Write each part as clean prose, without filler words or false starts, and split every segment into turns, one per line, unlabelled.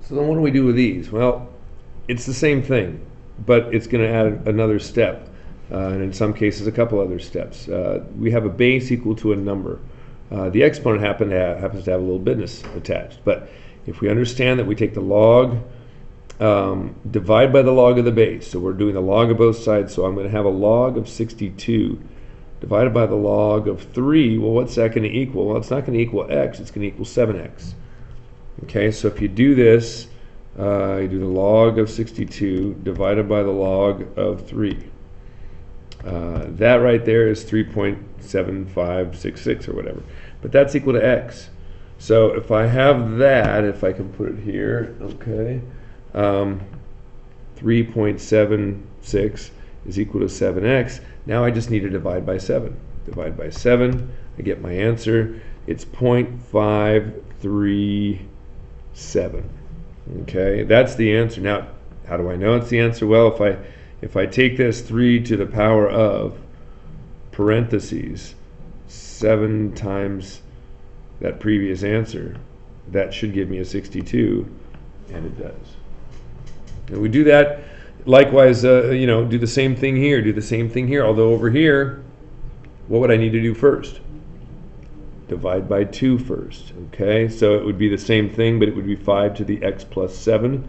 So then what do we do with these? Well, it's the same thing, but it's going to add another step, and in some cases a couple other steps. We have a base equal to a number. The exponent happens to have a little business attached, but if we understand that we take the log, divide by the log of the base, so we're doing the log of both sides, so I'm going to have a log of 62 divided by the log of 3. Well, what's that going to equal? Well, it's not going to equal x, it's going to equal 7x. Okay, so if you do this, you do the log of 62 divided by the log of 3. That right there is 3.7566 or whatever. But that's equal to x. So if I have that, if I can put it here, okay, 3.76 is equal to 7x. Now I just need to divide by 7. Divide by 7, I get my answer. It's 0.537. Okay, that's the answer. Now, how do I know it's the answer? Well, if I take this 3 to the power of parentheses 7 times that previous answer, that should give me a 62, and it does. And we do that likewise, do the same thing here, do the same thing here. Although over here, what would I need to do first? Divide by 2 first. Okay, so it would be the same thing, but it would be 5 to the x plus 7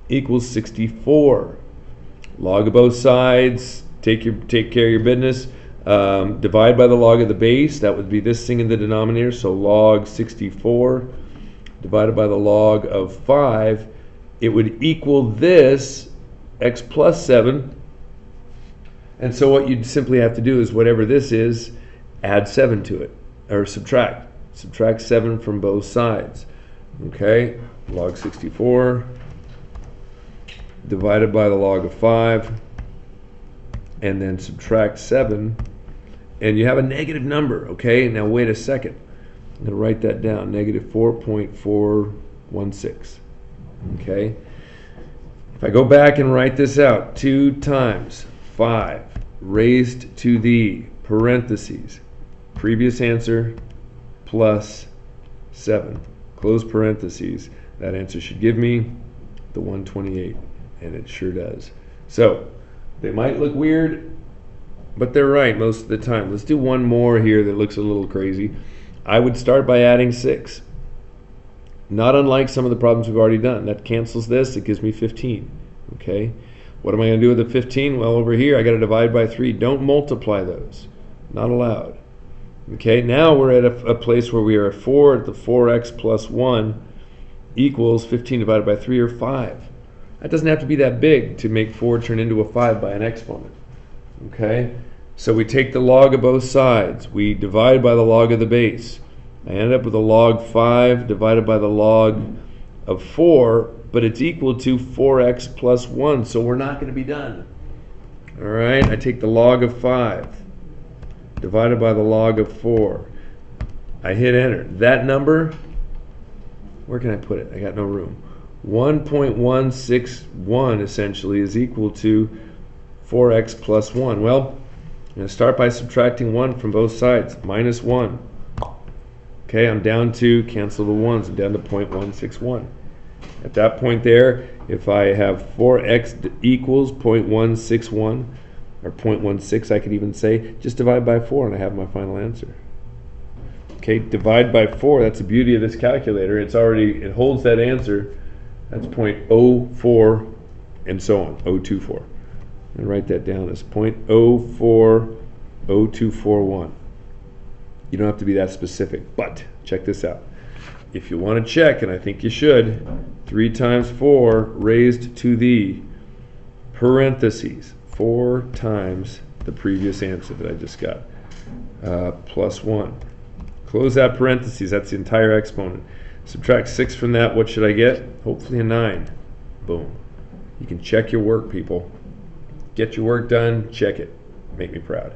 equals 64. Log of both sides, take care of your business. Divide by the log of the base, that would be this thing in the denominator, so log 64 divided by the log of 5, it would equal this, x plus 7. And so what you'd simply have to do is whatever this is, add 7 to it, or subtract 7 from both sides. Okay, log 64 divided by the log of 5, and then subtract 7, and you have a negative number. Okay, now wait a second, I'm going to write that down, negative 4.416. okay, if I go back and write this out, 2 times 5 raised to the parentheses previous answer plus 7, close parentheses, that answer should give me the 128, and it sure does. So they might look weird, but they're right most of the time. Let's do one more here that looks a little crazy. I would start by adding 6. Not unlike some of the problems we've already done. That cancels this, it gives me 15. Okay, what am I going to do with the 15? Well, over here I got to divide by 3. Don't multiply those, not allowed. Okay, now we're at a place where we are at 4, the 4x plus 1 equals 15 divided by 3, or 5. That doesn't have to be that big to make 4 turn into a 5 by an exponent. Okay, so we take the log of both sides, we divide by the log of the base. I end up with a log 5 divided by the log of 4, but it's equal to 4x plus 1, so we're not going to be done. All right, I take the log of 5 divided by the log of 4. I hit enter. That number, where can I put it? I got no room. 1.161 essentially is equal to 4x plus 1. Well, I'm going to start by subtracting 1 from both sides, minus 1. Okay, I'm down to, cancel the 1s, I'm down to 0.161. At that point there, if I have 4x equals 0.161, or 0.16 I could even say, just divide by 4 and I have my final answer. Okay, divide by 4, that's the beauty of this calculator. It holds that answer. That's 0.04 and so on, 024. And write that down as 0.040241. You don't have to be that specific, but check this out. If you want to check, and I think you should, 3 times 4 raised to the parentheses, 4 times the previous answer that I just got, plus 1. Close that parentheses, that's the entire exponent. Subtract 6 from that, what should I get? Hopefully a 9. Boom. You can check your work, people. Get your work done, check it. Make me proud.